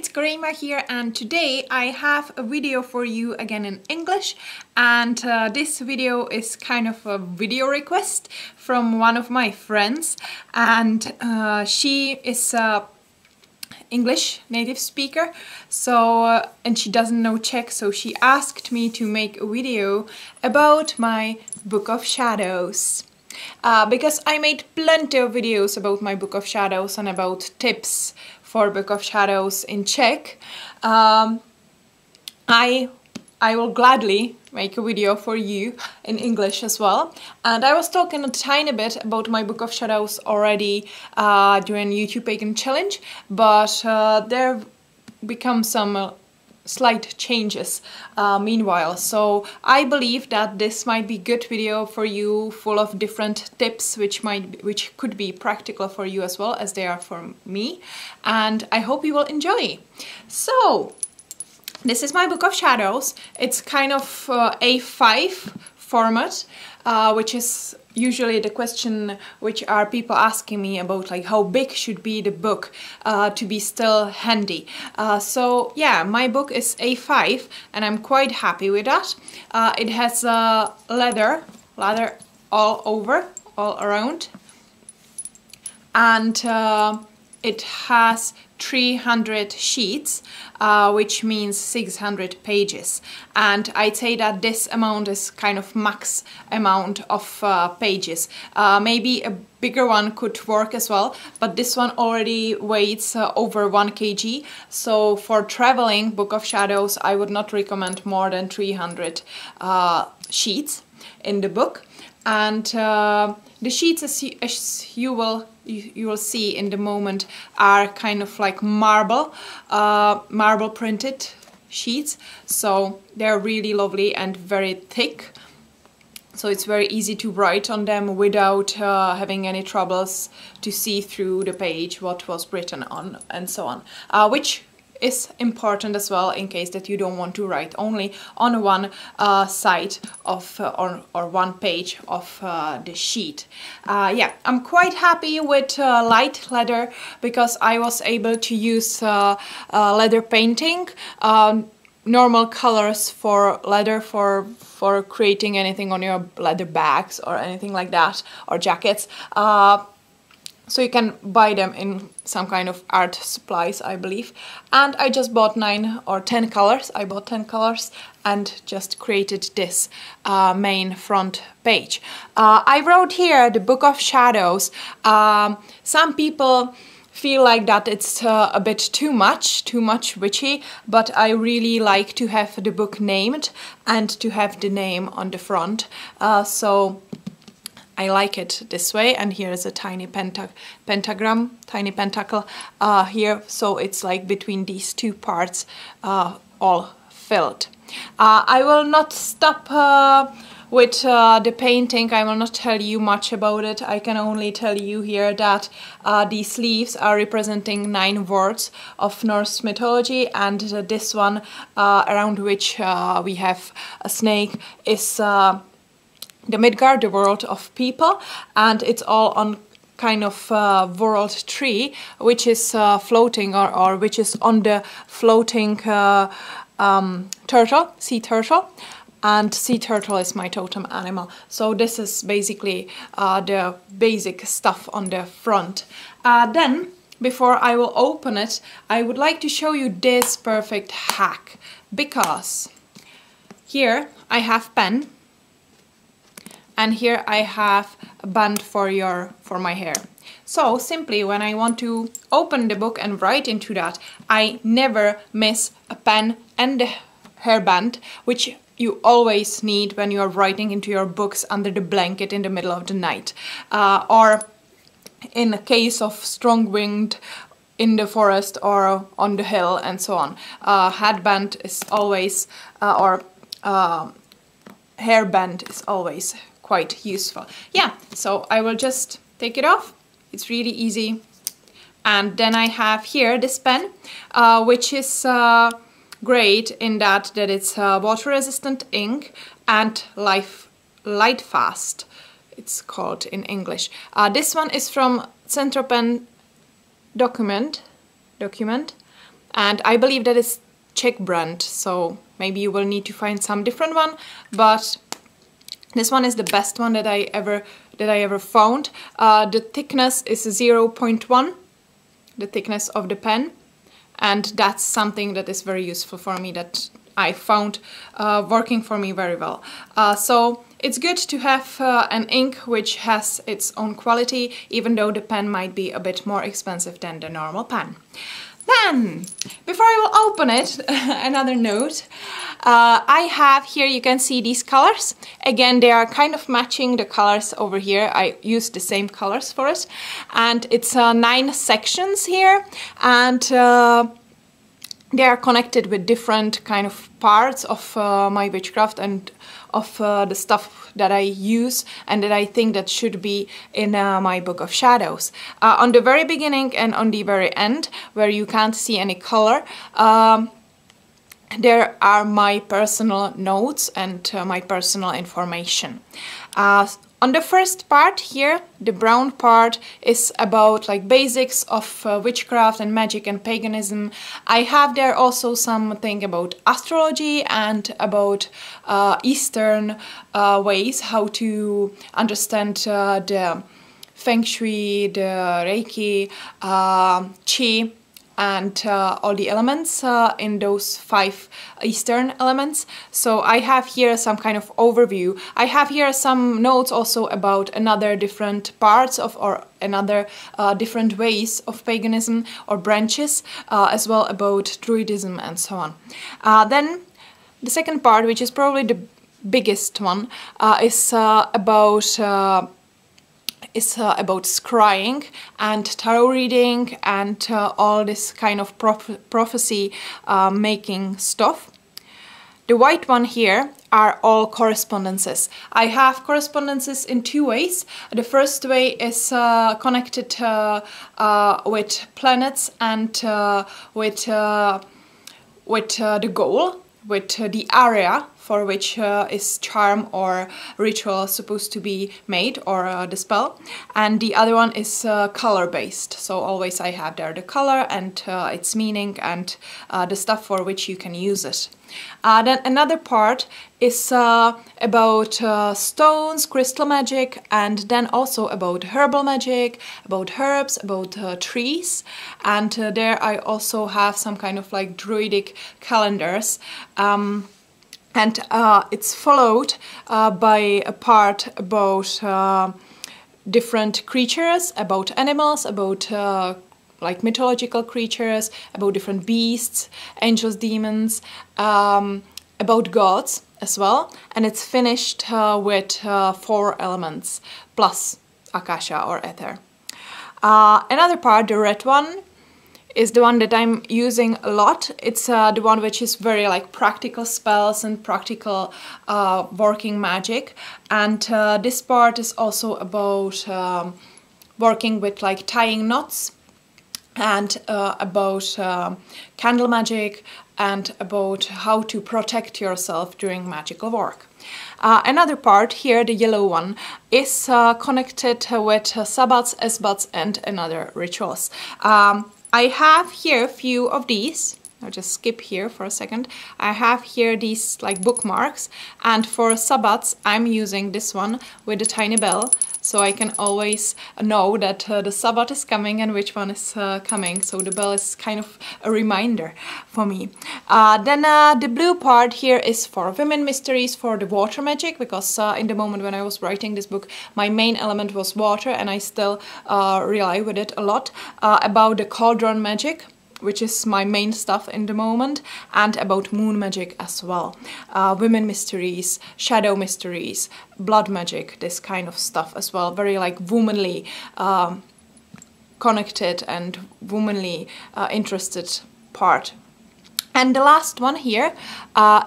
it's Coreyemmah here, and today I have a video for you again in English, and this video is kind of a video request from one of my friends, and she is a English native speaker, so and she doesn't know Czech, so she asked me to make a video about my Book of Shadows. Because I made plenty of videos about my Book of Shadows and about tips for Book of Shadows in Czech, I will gladly make a video for you in English as well. And I was talking a tiny bit about my Book of Shadows already during YouTube Pagan Challenge, but there become some slight changes meanwhile, so I believe that this might be a good video for you, full of different tips which could be practical for you as well as they are for me, and I hope you will enjoy. So this is my Book of Shadows. It's kind of A5 format, which is usually the question which are people asking me about, like how big should be the book to be still handy. So yeah, my book is A5 and I'm quite happy with that. It has leather all over, all around, and it has 300 sheets, which means 600 pages, and I'd say that this amount is kind of max amount of pages. Maybe a bigger one could work as well, but this one already weighs over 1 kg, so for traveling Book of Shadows I would not recommend more than 300 sheets in the book. And the sheets, as you will see in the moment, are kind of like marble printed sheets, so they're really lovely and very thick, so it's very easy to write on them without having any troubles to see through the page what was written on and so on, which is important as well in case that you don't want to write only on one side of or one page of the sheet. Yeah, I'm quite happy with light leather because I was able to use leather painting, normal colors for leather for creating anything on your leather bags or anything like that, or jackets. So you can buy them in some kind of art supplies, I believe. And I just bought 9 or 10 colors. I bought 10 colors and just created this main front page. I wrote here the Book of Shadows. Some people feel like that it's a bit too much witchy, but I really like to have the book named and to have the name on the front. So I like it this way, and here is a tiny pentagram, tiny pentacle here, so it's like between these two parts all filled. I will not stop with the painting. I will not tell you much about it. I can only tell you here that these leaves are representing 9 words of Norse mythology, and this one around which we have a snake is the Midgard, the world of people, and it's all on kind of world tree, which is floating or which is on the floating turtle, sea turtle, and sea turtle is my totem animal. So this is basically the basic stuff on the front. Then, before I will open it, I would like to show you this perfect hack, because here I have pen, and here I have a band for my hair. So simply when I want to open the book and write into that, I never miss a pen and the hairband, which you always need when you are writing into your books under the blanket in the middle of the night, or in a case of strong wind in the forest or on the hill and so on. Headband is always, or hairband is always quite useful. Yeah, so I will just take it off. It's really easy. And then I have here this pen, which is great in that it's water resistant ink and light fast, it's called in English. This one is from Centropen document, and I believe that is Czech brand, so maybe you will need to find some different one, but this one is the best one that I ever found. The thickness is 0.1, the thickness of the pen, and that's something that is very useful for me, that I found working for me very well. So it's good to have an ink which has its own quality, even though the pen might be a bit more expensive than the normal pen. Then, before I will open it, another note. I have here, you can see these colors. Again, they are kind of matching the colors over here. I used the same colors for it. And it's 9 sections here. And they are connected with different kind of parts of my witchcraft and of the stuff that I use and that I think that should be in my Book of Shadows. On the very beginning and on the very end, where you can't see any color, there are my personal notes and my personal information. On the first part here, the brown part is about like basics of witchcraft and magic and paganism. I have there also something about astrology and about Eastern ways how to understand the Feng Shui, the Reiki, Qi, and all the elements in those 5 Eastern elements. So I have here some kind of overview. I have here some notes also about another different parts of, or another different ways of paganism or branches, as well about Druidism and so on. Then the second part, which is probably the biggest one, is about scrying and tarot reading and all this kind of prophecy making stuff. The white one here are all correspondences. I have correspondences in 2 ways. The first way is connected with planets and with the goal, with the area for which is charm or ritual supposed to be made, or the spell. And the other one is color-based. So always I have there the color and its meaning and the stuff for which you can use it. Then another part is about stones, crystal magic, and then also about herbal magic, about herbs, about trees. And there I also have some kind of like druidic calendars. And it's followed by a part about different creatures, about animals, about like mythological creatures, about different beasts, angels, demons, about gods as well. And it's finished with 4 elements plus Akasha or Ether. Another part, the red one, is the one that I'm using a lot. It's the one which is very like practical spells and practical working magic. And this part is also about working with like tying knots and about candle magic and about how to protect yourself during magical work. Another part here, the yellow one, is connected with Sabbats, Esbats and another rituals. I have here a few of these. I'll just skip here for a second. I have here these like bookmarks, and for Sabbats I'm using this one with a tiny bell, so I can always know that the Sabbat is coming and which one is coming, so the bell is kind of a reminder for me. Then the blue part here is for women mysteries, for the water magic, because in the moment when I was writing this book my main element was water, and I still rely with it a lot, about the cauldron magic, which is my main stuff in the moment, and about moon magic as well. Women mysteries, shadow mysteries, blood magic, this kind of stuff as well. Very like womanly connected and womanly interested part. And the last one here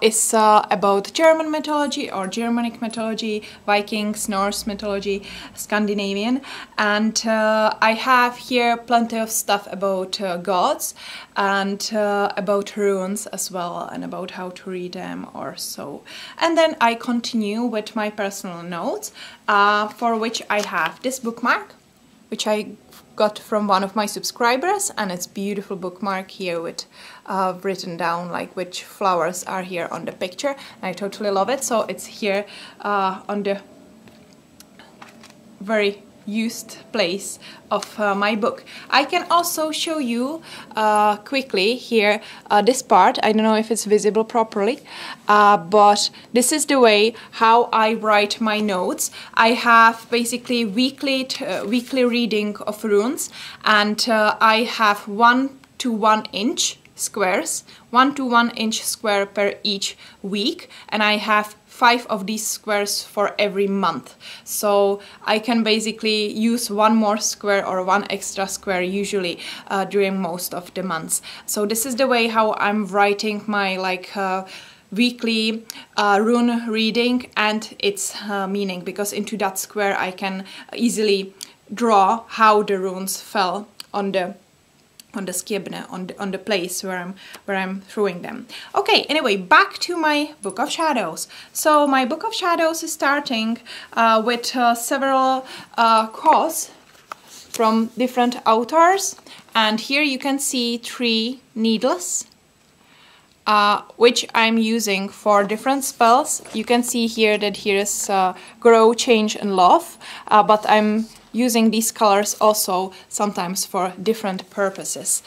is about German mythology or Germanic mythology, Vikings, Norse mythology, Scandinavian. And I have here plenty of stuff about gods and about runes as well, and about how to read them or so. And then I continue with my personal notes, for which I have this bookmark, which I got from one of my subscribers, and it's beautiful bookmark here with written down like which flowers are here on the picture, and I totally love it. So it's here on the very used place of my book. I can also show you quickly here this part. I don't know if it's visible properly, but this is the way how I write my notes. I have basically weekly reading of runes, and I have 1 to 1 inch squares, 1 to 1 inch square per each week, and I have 5 of these squares for every month. So I can basically use 1 more square or 1 extra square usually during most of the months. So this is the way how I'm writing my weekly rune reading and its meaning, because into that square I can easily draw how the runes fell on the skibne, on the place where I'm throwing them. Okay, anyway, back to my Book of Shadows. So my Book of Shadows is starting with several quotes from different authors, and here you can see 3 needles which I'm using for different spells. You can see here that here is Grow, Change and Love, but I'm using these colors also sometimes for different purposes.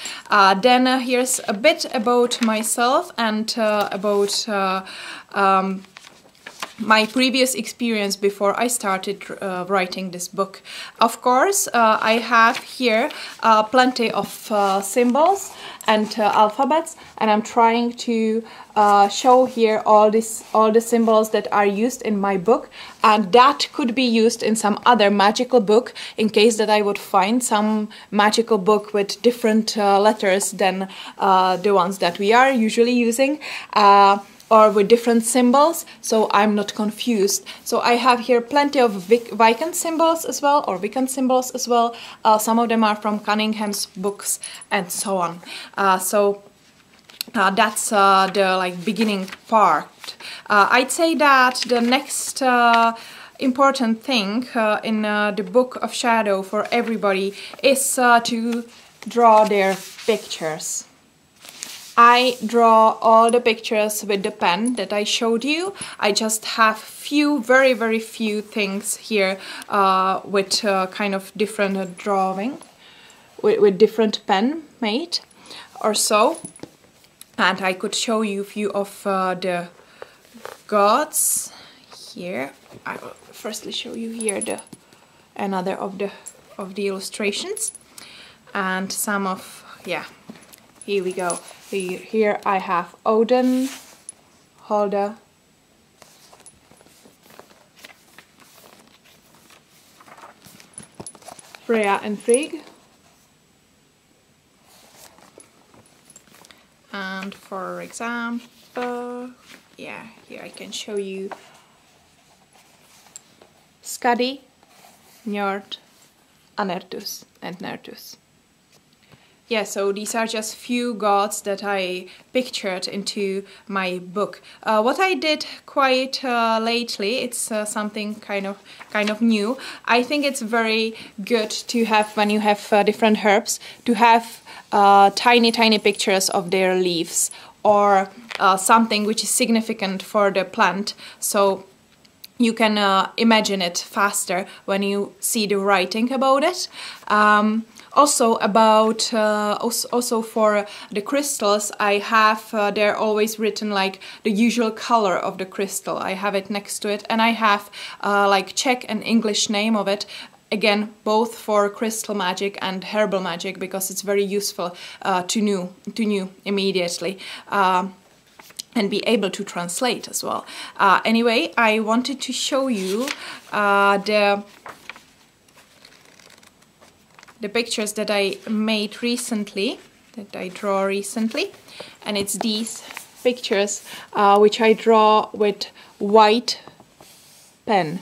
Then here's a bit about myself and about my previous experience before I started writing this book. Of course, I have here plenty of symbols and alphabets, and I'm trying to show here all the symbols that are used in my book, and that could be used in some other magical book in case that I would find some magical book with different letters than the ones that we are usually using. Or with different symbols, so I'm not confused. So I have here plenty of Wiccan symbols as well, or Wiccan symbols as well. Some of them are from Cunningham's books and so on. That's the beginning part. I'd say that the next important thing in the Book of Shadow for everybody is to draw their pictures. I draw all the pictures with the pen that I showed you. I just have very, very few things here with kind of different drawing, with different pen made or so. And I could show you a few of the gods here. I will firstly show you here another of the illustrations, and some of, yeah, here we go. Here I have Odin, Hulda, Freya and Frigg, and for example, yeah, here I can show you Skadi, Njord, Anertus and Nertus. Yeah, so these are just few gods that I pictured into my book. What I did quite lately, it's something kind of new. I think it's very good to have, when you have different herbs, to have tiny pictures of their leaves, or something which is significant for the plant, so you can imagine it faster when you see the writing about it. Also about also for the crystals, I have they're always written like the usual color of the crystal. I have it next to it, and I have like Czech and English name of it. Again, both for crystal magic and herbal magic, because it's very useful to know immediately. And be able to translate as well. Anyway, I wanted to show you the pictures that I made recently, that I draw recently, and it's these pictures which I draw with white pen,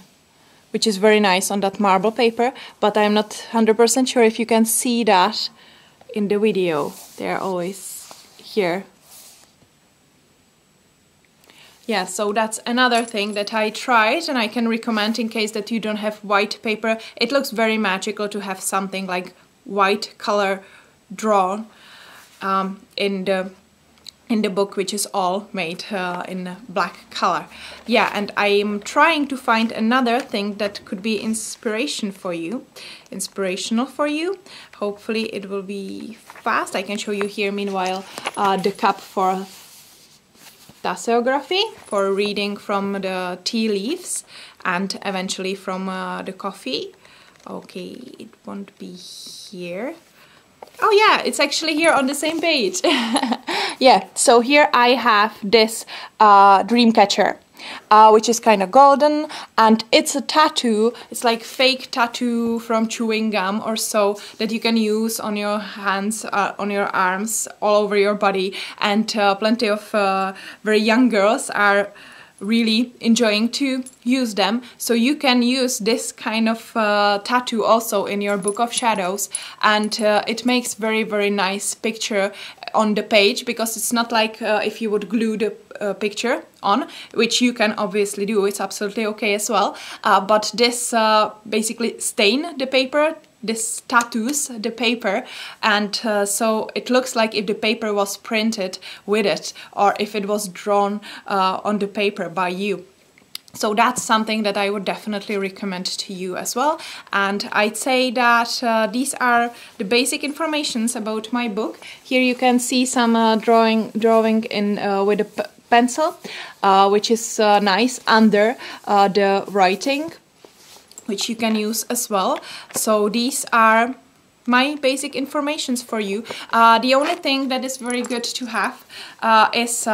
which is very nice on that marble paper, but I'm not 100% sure if you can see that in the video. They're always here. Yeah, so that's another thing that I tried, and I can recommend in case that you don't have white paper. It looks very magical to have something like white color drawn in the book, which is all made in black color. Yeah, and I'm trying to find another thing that could be inspirational for you. Hopefully it will be fast. I can show you here meanwhile the cup for daseography, for reading from the tea leaves and eventually from the coffee. Okay, it won't be here. Oh yeah, it's actually here on the same page. Yeah, so here I have this dream catcher, which is kind of golden, and it's a tattoo. It's like fake tattoo from chewing gum or so that you can use on your hands, on your arms, all over your body, and plenty of very young girls are really enjoying to use them. So you can use this kind of tattoo also in your Book of Shadows, and it makes very nice picture on the page, because it's not like if you would glue the picture on, which you can obviously do, it's absolutely okay as well, but this basically stain the paper, this tattoos the paper, and so it looks like if the paper was printed with it, or if it was drawn on the paper by you. So that's something that I would definitely recommend to you as well. And I'd say that these are the basic informations about my book. Here you can see some drawing in with a pencil, which is nice under the writing, which you can use as well. So these are my basic informations for you. The only thing that is very good to have is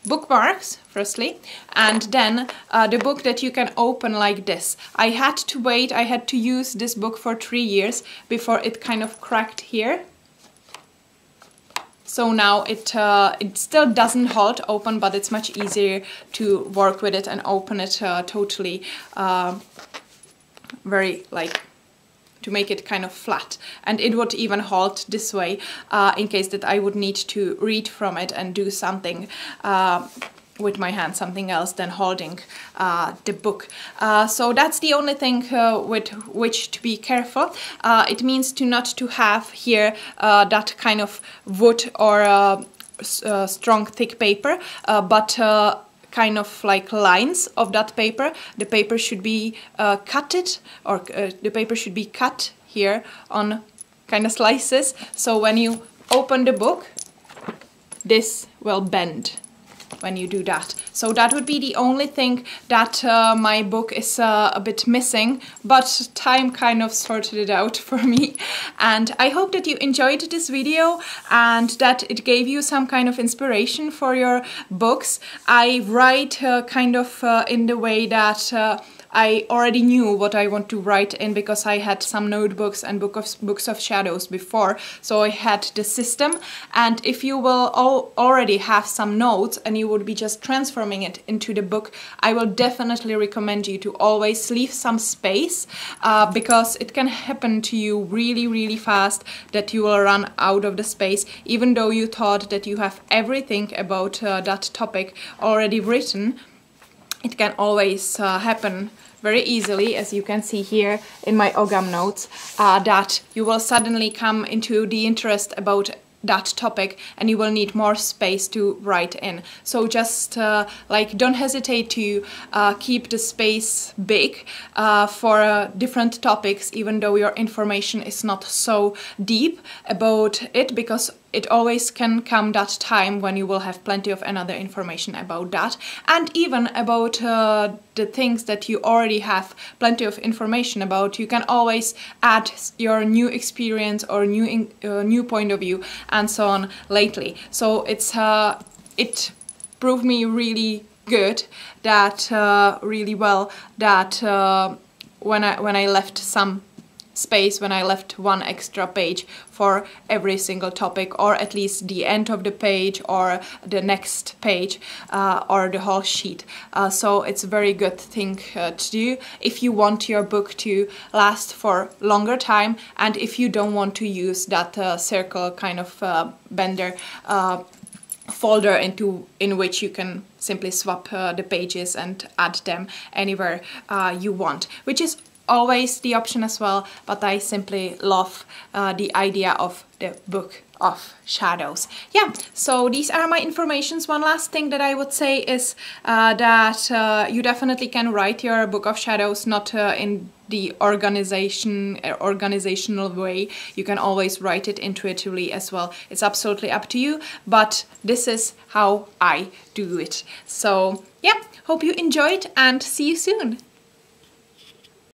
bookmarks, firstly, and then the book that you can open like this. I had to wait, I had to use this book for 3 years before it kind of cracked here. So now it still doesn't hold open, but it's much easier to work with it and open it totally very like to make it kind of flat, and it would even hold this way in case that I would need to read from it and do something with my hand, something else than holding the book. So that's the only thing with which to be careful. It means not to have here that kind of wood or strong thick paper, but kind of like lines of that paper. The paper should be cutted, or the paper should be cut here on kind of slices. So when you open the book, this will bend when you do that. So that would be the only thing that my book is a bit missing, but time kind of sorted it out for me. And I hope that you enjoyed this video and that it gave you some kind of inspiration for your books. I write kind of in the way that I already knew what I want to write in, because I had some notebooks and books of shadows before, so I had the system. And if you will already have some notes and you would be just transforming it into the book, I will definitely recommend you to always leave some space, because it can happen to you really fast that you will run out of the space, even though you thought that you have everything about that topic already written. It can always happen very easily, as you can see here in my Ogam notes, that you will suddenly come into the interest about that topic and you will need more space to write in. So just like don't hesitate to keep the space big for different topics, even though your information is not so deep about it, because it always can come that time when you will have plenty of another information about that, and even about the things that you already have plenty of information about. You can always add your new experience or new point of view and so on lately. So it proved me really good that really well that when I left some space, when I left one extra page for every single topic, or at least the end of the page or the next page or the whole sheet. So it's a very good thing to do if you want your book to last for longer time, and if you don't want to use that circle kind of bender folder in which you can simply swap the pages and add them anywhere you want, which is always the option as well, but I simply love the idea of the Book of Shadows. Yeah, so these are my informations. One last thing that I would say is that you definitely can write your Book of Shadows, not in the organizational way. You can always write it intuitively as well. It's absolutely up to you, but this is how I do it. So yeah, hope you enjoyed and see you soon.